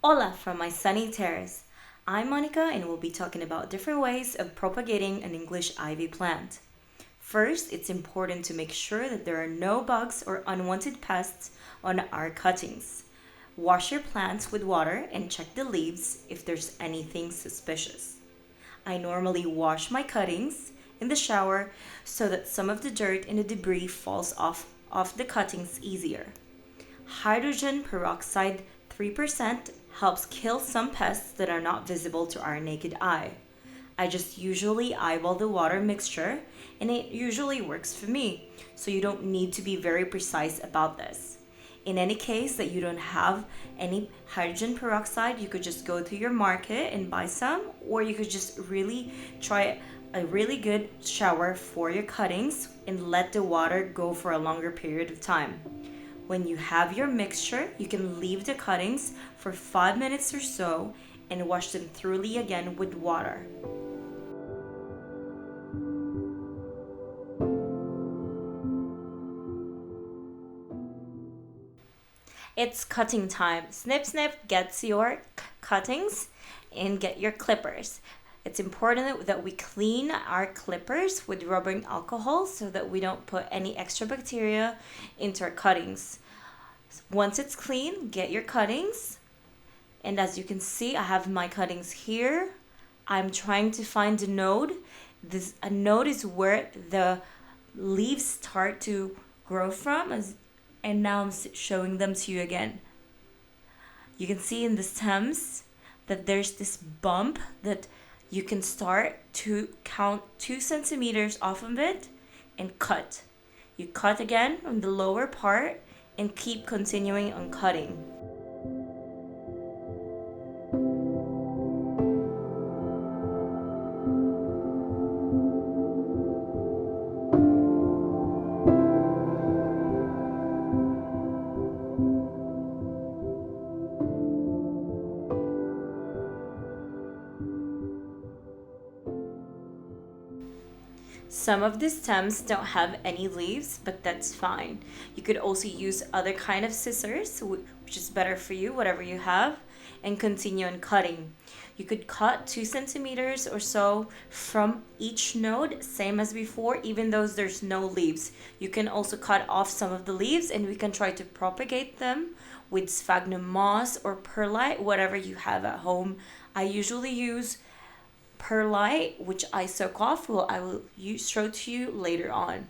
Hola from my sunny terrace. I'm Monica and we'll be talking about different ways of propagating an English ivy plant. First, it's important to make sure that there are no bugs or unwanted pests on our cuttings. Wash your plants with water and check the leaves if there's anything suspicious. I normally wash my cuttings in the shower so that some of the dirt and the debris falls off the cuttings easier. Hydrogen peroxide 3% helps kill some pests that are not visible to our naked eye. I just usually eyeball the water mixture and it usually works for me, so you don't need to be very precise about this. In any case that you don't have any hydrogen peroxide, you could just go to your market and buy some, or you could just really try a really good shower for your cuttings and let the water go for a longer period of time. When you have your mixture, you can leave the cuttings for 5 minutes or so and wash them thoroughly again with water. It's cutting time. Snip, snip, gets your cuttings and get your clippers. It's important that we clean our clippers with rubbing alcohol so that we don't put any extra bacteria into our cuttings. Once it's clean, get your cuttings. And as you can see, I have my cuttings here. I'm trying to find a node. A node is where the leaves start to grow from, and now I'm showing them to you again. You can see in the stems that there's this bump that you can start to count 2 centimeters off of it and cut. You cut again on the lower part and keep continuing on cutting. Some of the stems don't have any leaves, but that's fine. You could also use other kind of scissors, which is better for you, whatever you have, and continue on cutting. You could cut 2 centimeters or so from each node, same as before, even though there's no leaves. You can also cut off some of the leaves and we can try to propagate them with sphagnum moss or perlite, whatever you have at home. I usually use perlite, which I soak off. I will show to you later on.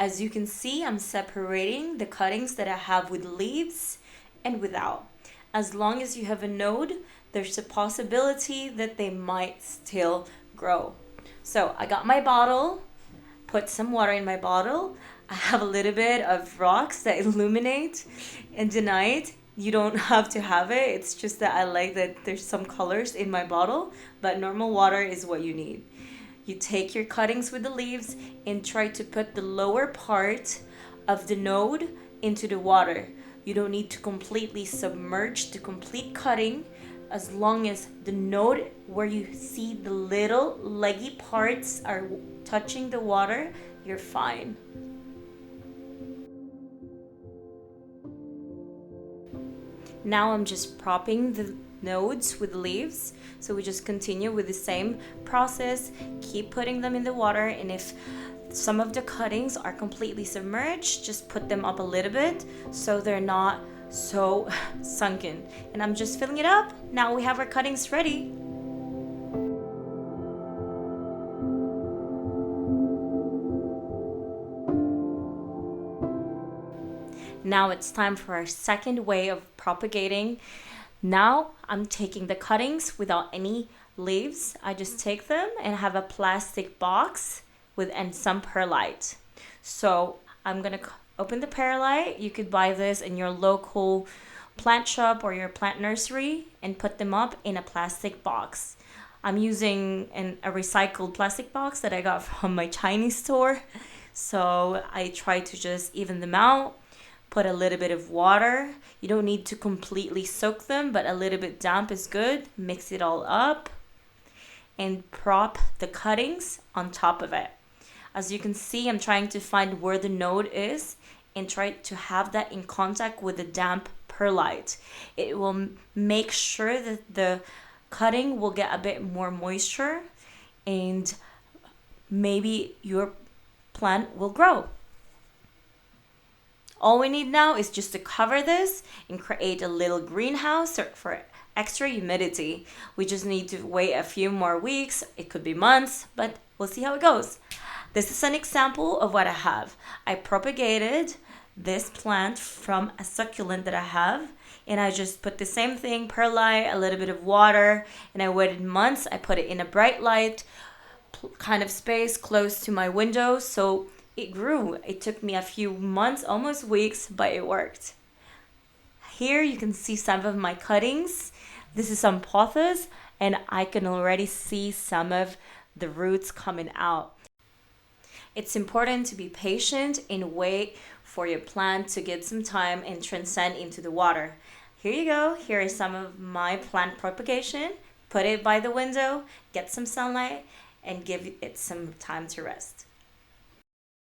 As you can see, I'm separating the cuttings that I have with leaves and without. As long as you have a node, there's a possibility that they might still grow. So I got my bottle, put some water in my bottle. I have a little bit of rocks that illuminate in the night. You don't have to have it. It's just that I like that there's some colors in my bottle, but normal water is what you need. You take your cuttings with the leaves and try to put the lower part of the node into the water. You don't need to completely submerge the complete cutting. As long as the node where you see the little leggy parts are touching the water, you're fine. Now I'm just propping the nodes with leaves, so we just continue with the same process. Keep putting them in the water, and if some of the cuttings are completely submerged, just put them up a little bit so they're not so sunken. And I'm just filling it up. Now we have our cuttings ready. Now it's time for our second way of propagating. Now I'm taking the cuttings without any leaves. I just take them and have a plastic box and some perlite. So I'm gonna open the perlite. You could buy this in your local plant shop or your plant nursery and put them up in a plastic box. I'm using a recycled plastic box that I got from my Chinese store. So I try to just even them out, put a little bit of water. You don't need to completely soak them, but a little bit damp is good. Mix it all up and prop the cuttings on top of it. As you can see, I'm trying to find where the node is and try to have that in contact with the damp perlite. It will make sure that the cutting will get a bit more moisture and maybe your plant will grow. All we need now is just to cover this and create a little greenhouse for extra humidity. We just need to wait a few more weeks. It could be months, but we'll see how it goes. This is an example of what I have. I propagated this plant from a succulent that I have, and I just put the same thing, perlite, a little bit of water, and I waited months. I put it in a bright light kind of space close to my window, so it grew. It took me a few months, almost weeks, but it worked. Here you can see some of my cuttings. This is some pothos, and I can already see some of the roots coming out. It's important to be patient and wait for your plant to get some time and transcend into the water. Here you go. Here is some of my plant propagation. Put it by the window, get some sunlight, and give it some time to rest.